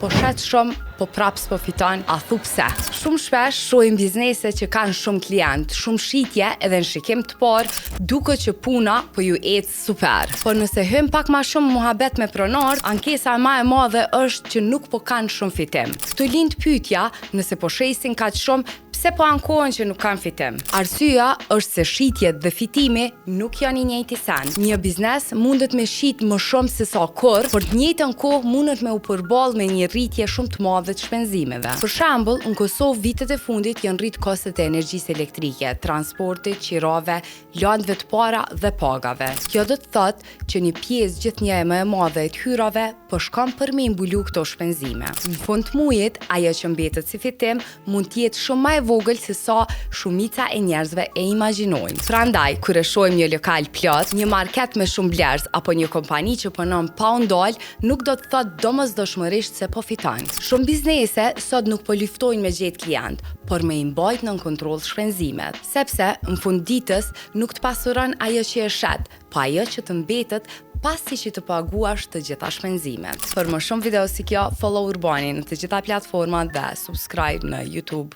po shet shumë, po prap s'po fiton, a thu pse? Shumë shpesh shohim biznese që kanë shumë klient, shumë shitje edhe në shikim të parë duket që puna po ju ecë super. Por nëse hym pak ma shumë muhabet me pronarët, ankesa ma e madhe është që nuk po kanë shumë fitim. Këtu lind pyetja, nëse po shesin kaq shumë, pse po ankohen që nuk kanë fitim? Arsyeja është se shitjet dhe fitimi nuk janë i njëjti sen. Një biznes mundet me shit më shumë se sa kurrë, por të njëjtën kohë mundet me u përballë me një rritje shumë të madhe të shpenzimeve. Për shembull, në Kosovë vitet e fundit janë rrit kostet e energjisë elektrike, transportit, qirave, lëndëve të para dhe pagave. Kjo do të thotë që një pjesë gjithnjë më e madhe e të hyrave po shkon për me mbulu këto shpenzime. Në fund të muajit, ajo që mbetet si fitim mund të jetë shumë më e vogël se sa shumica e njerëzve e imagjinojnë. Prandaj, kur e shohim një lokal plot, një market me shumë blerës apo një kompani që punon pa u ndal, nuk do të thotë domosdoshmërisht se po fiton. Shumë biznese sot nuk po luftojnë me gjetë klient, por me i mbajt nën kontroll shpenzimet, sepse në fund ditës nuk të pasuron ajo që e shet, po ajo që të mbetet pasi që të paguash të gjitha shpenzimet. Për më shumë video si kjo, follow Urbanin në të gjitha platformat dhe subscribe në YouTube.